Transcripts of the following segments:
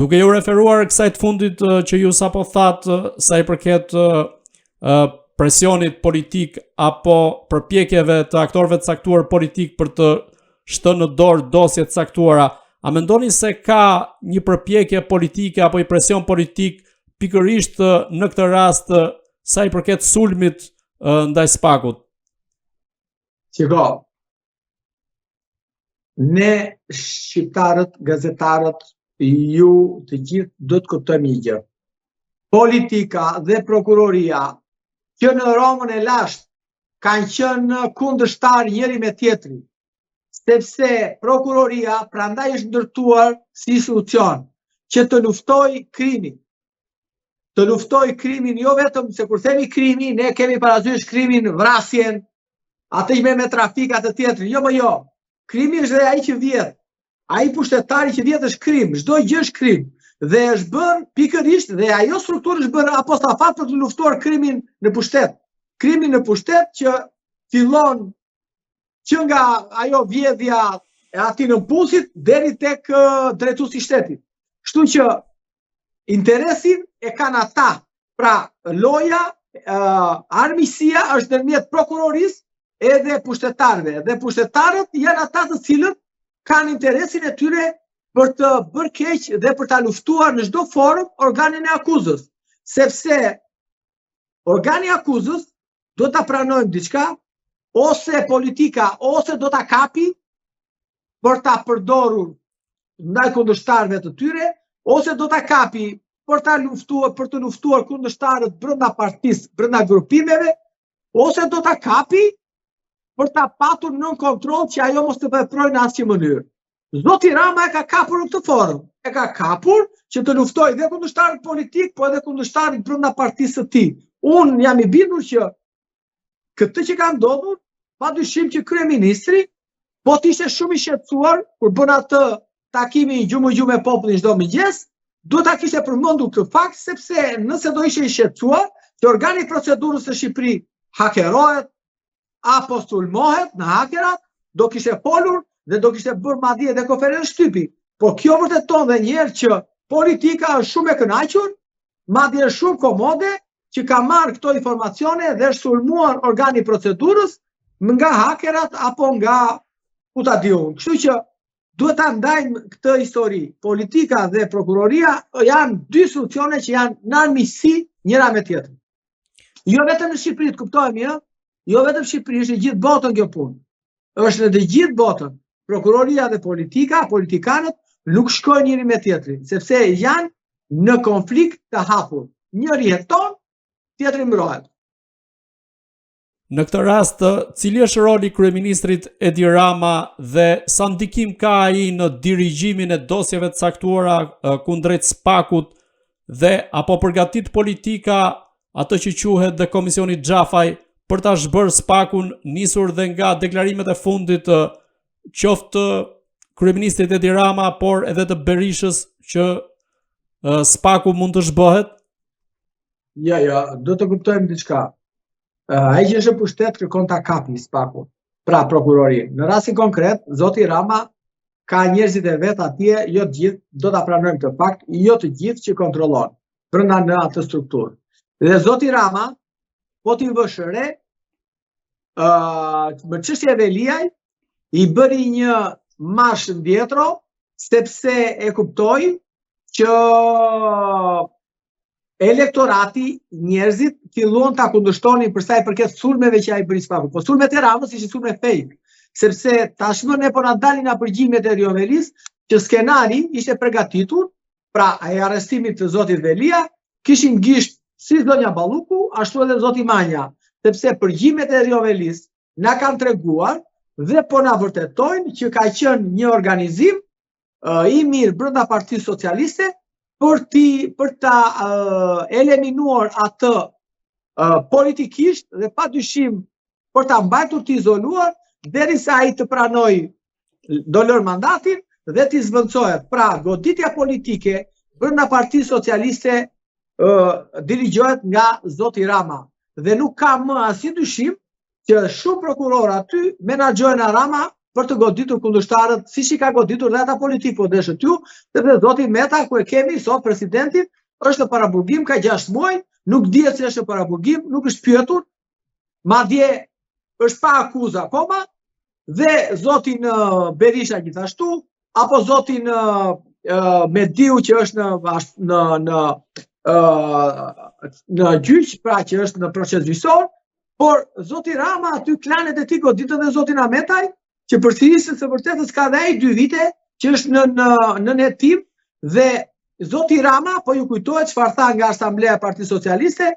Duke ju referuar kësaj të fundit që ju sapo thatë sa i përket presionit politik apo përpjekjeve të aktorëve të caktuar politik për të shtënë në dorë dosje të caktuara, a mendoni se ka një përpjekje politike apo i presion politik pikërisht në këtë rast sa i përket sulmit ndaj SPAK-ut? Shiko, ne shqiptarët, gazetarët, ju të gjithë do të kuptojmë një gjë. Politika dhe prokuroria që në Romën e lashtë kanë qenë kundërshtar njëri me tjetrin, sepse prokuroria prandaj është ndërtuar si institucion që të luftoj krimin. Të luftoj krimin jo vetëm se kur themi krimi, ne kemi parazysh krimin, vrasjen, atë që me trafikat e tjetër. Jo, më jo. Krimi është dhe ai që vjedh. Ai pushtetari që vjedh është krim, çdo gjë është krim. Dhe është bërë pikërisht dhe ajo strukturë është bërë apostafat për të luftuar krimin në pushtet. Krimin në pushtet që fillon që nga ajo vjedhja e atij në Pusit deri tek drejtuesi i shtetit. Kështu që interesin e kanë ata. Pra loja, armiqësia është ndërmjet prokurorisë edhe pushtetarëve. Dhe pushtetarët janë ata të cilët kanë interesin e tyre për të bërë keq dhe për ta luftuar në çdo formë organin e akuzës. Sepse organi i akuzës do ta pranojmë diçka, ose politika, ose do ta kapi për ta përdorur ndaj kundërshtarëve të tyre, ose do ta kapi për të luftuar kundërshtarët brenda partisë, brenda grupimeve, ose do ta kapi për ta patur nën kontroll që ajo mos të veprojë në asnjë mënyrë. Zoti Rama e ka kapur në këtë formë. E ka kapur që të luftojë dhe kundërshtarët politik, po edhe kundërshtarët brenda partisë së tij. Unë jam i bindur që këtë që ka ndodhur, padyshim që kryeministri po të ishte shumë i shqetësuar kur bën atë takimin gjumë me popullin çdo mëngjes, duhet ta kishte përmendur këtë fakt, sepse nëse do ishte i shqetësuar, që organi i procedurës së Shqipërisë hakerohet apo sulmohet në hakerat, do kishte folur dhe do kishte bërë madje edhe konferencë shtypi. Po kjo vërteton dhe njerë që politika është shumë e kënaqur, madje është shumë komode që ka marrë këto informacione dhe është sulmuar organi i procedurës nga hakerat apo nga ku ta di unë. Kështu që duhet ta ndajmë këtë histori. Politika dhe prokuroria janë dy institucione që janë në armiqësi njëra me tjetrën. Jo vetëm në Shqipëri, kuptohemi, ëh? Jo vetëm Shqipëri, është në gjithë botën kjo punë. Është në të gjithë botën. Prokuroria dhe politika, politikanët nuk shkojnë njëri me tjetrin, sepse janë në konflikt të hapur. Njëri jeton, tjetri mbrohet. Në këtë rast, cili është roli kryeministrit Edi Rama dhe sa ndikim ka ai në dirigjimin e dosjeve të caktuara kundrejt SPAK-ut dhe apo përgatit politika atë që quhet dhe Komisioni Xhafaj për ta zhbërë SPAK-un, nisur dhe nga deklarimet e fundit qoftë kryeministrit Edi Rama, por edhe të Berishës që SPAK-u mund të zhbëhet? Jo, do të kuptojmë diçka. Ai që është pushtet kërkon ta kapi SPAK-un, pra prokurorin. Në rastin konkret, zoti Rama ka njerëzit e vet atje, jo të gjithë, do ta pranojmë këtë fakt, jo të gjithë që kontrollon brenda në atë strukturë. Dhe zoti Rama po t'i vësh re më çështja e Veliaj i bëri një marsh ndjetro, sepse e kuptoi që elektorati, njerëzit filluan ta kundërshtonin për sa i përket sulmeve që ai bëri SPAK-u. Po sulmet e Ramës ishin sulme fake, sepse tashmë ne po na dalin nga përgjigjet e Riovelis që skenari ishte përgatitur, pra ai arrestimi të zotit Velia kishin gisht si zonja Balluku, ashtu edhe zoti Manja, sepse përgjigjet e Riovelis na kanë treguar dhe po na vërtetojnë që ka qenë një organizim i mirë brenda Partisë Socialiste për ta eliminuar atë politikisht dhe padyshim për ta mbajtur të izoluar derisa ai të pranojë do lër mandatin dhe të zvendçohet. Pra, goditja politike brenda Partisë Socialiste dirigjohet nga zoti Rama dhe nuk ka më asnjë dyshim që shumë prokurorë aty menaxhojnë Rama për të goditur kundërshtarët, siç i ka goditur dhe ata politik, po dhe shëtyu, dhe zoti Meta, ku e kemi sot presidentin, është në paraburgim ka 6 muaj, nuk dihet se është në paraburgim, nuk është pyetur, madje është pa akuzë akoma, dhe zotin Berisha gjithashtu, apo zotin Mediu që është në gjyq, pra që është në proces gjyqësor, por zoti Rama aty klanet e tij goditën dhe zotin Ahmetaj, që përsërisën së vërtetës ka dhe ai 2 vite që është në hetim, dhe zoti Rama po ju kujtohet çfarë tha nga Asamblea e Partisë Socialiste,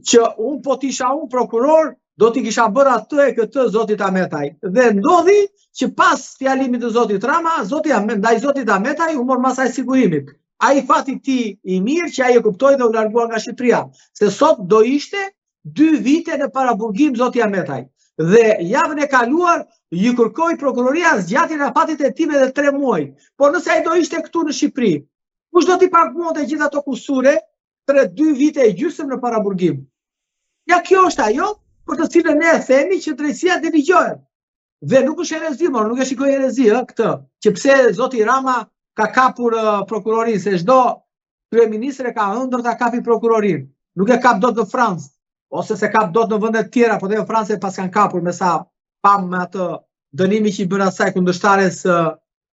që unë po t'isha unë prokuror, do t'i kisha bërë atë e këtë zotit Ahmetaj. Dhe ndodhi që pas fjalimit të zotit Rama, ndaj zotit Ahmetaj u mor masaj sigurimit. Ai fati ti i mirë që ai e kuptoi dhe u largua nga Shqipëria. Se sot do ishte 2 vite në paraburgim zoti Ahmetaj. Dhe javën e kaluar ju kërkoi prokuroria zgjatjen e afatit e tij edhe 3 muaj. Por nëse ai do ishte këtu në Shqipëri, kush do t'i paguonte gjithë ato kusure për 2 vite e gjysmë në paraburgim? Ja, kjo është ajo për të cilën ne e themi që drejtësia dirigohet. Dhe nuk është herezi, nuk e shikoj herezi këtë, që pse zoti Rama ka kapur prokurorin, se çdo kryeministër ka ëndër ta kapi prokurorin. Nuk e kap dot në Francë, ose se kap dot në vende të tjera, po dhe në Francë pas kanë kapur me sa pam me atë dënimi që i bën asaj kundërshtares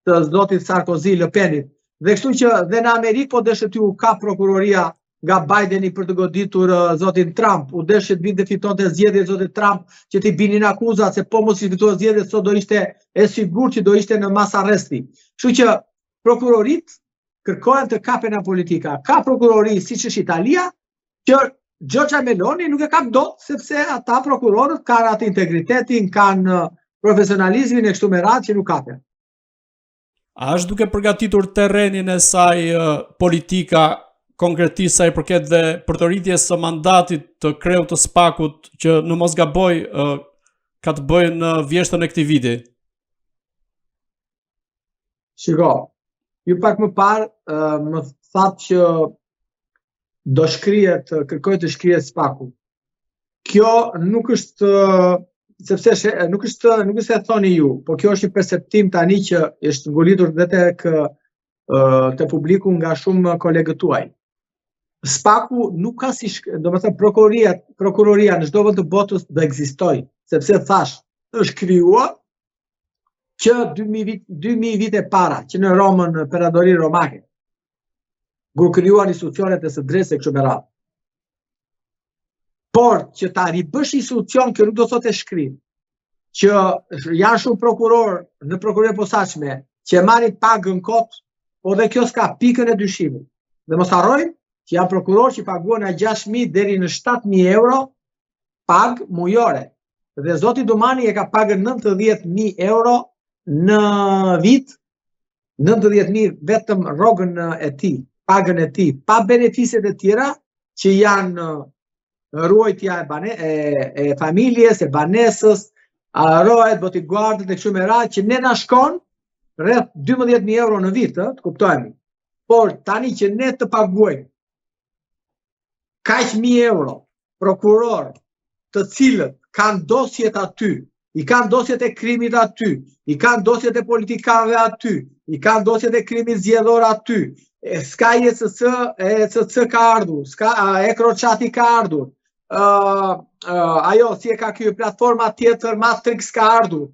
të zotit Sarkozy, Le Penit. Dhe kështu që dhe në Amerikë po deshet ju ka prokuroria nga Bideni për të goditur zotin Trump. U desh që të vinte fitonte zgjedhjet zotit Trump, që t'i binin akuzat se po mos i fitohet zgjedhjet, sot do ishte e sigurt që do ishte në mas arresti. Kështu që prokurorit kërkohen të kapen nga politika. Ka prokurori siç është Italia, që Giorgia Meloni nuk e kap dot, sepse ata prokurorët kanë atë integritetin, kanë profesionalizmin e kështu me radhë që nuk kapen. A është duke përgatitur terrenin e saj politika, konkretisht sa i përket dhe përdorjes së mandatit të kreut të SPAK-ut që në mos gaboj ka të bëjë në vjeshtën e këtij viti? Shiko, ju pak më parë më thatë që do shkrihet, kërkoj të shkrihet SPAK-u. Kjo nuk është sepse nuk është se e thoni ju, por kjo është një perceptim tani që është ngolitur dhe te publiku nga shumë kolegët tuaj. SPAK-u nuk ka si, domethënë prokuroria në çdo vend të botës do ekzistojë, sepse thash, është krijuar që 2000 vite para, që në Romën, në Peradori Romake, kur krijuan institucionet e së drejtës kështu me radhë. Por që ta ribësh institucion, kjo nuk do thotë e shkrim, që janë shumë prokuror në prokuroria posaçme që marrin pagën kot, po dhe kjo s'ka pikën e dyshimit. Dhe mos harrojmë që janë prokuror që paguan nga 6.000 deri në 7.000 euro pagë mujore. Dhe zoti Dumani e ka pagën 90.000 euro në vit, 90.000 vetëm rrogën e tij, pagën e tij, pa beneficet e tjera që janë ruajtja e familjes, e banesës, rohet, bodyguardët e kështu me radhë, që ne na shkon rreth 12.000 euro në vit, të kuptojmë. Por tani që ne të paguajmë kaq 1.000 euro prokuror, të cilët kanë dosjet aty, i kanë dosjet e krimit aty, i kanë dosjet e politikanëve aty, i kanë dosjet e krimit zgjedhor aty, s'ka ECC ka ardhur, s'ka Ekroçati ka ardhur, ajo si e ka kjo platforma tjetër Matrix ka ardhur.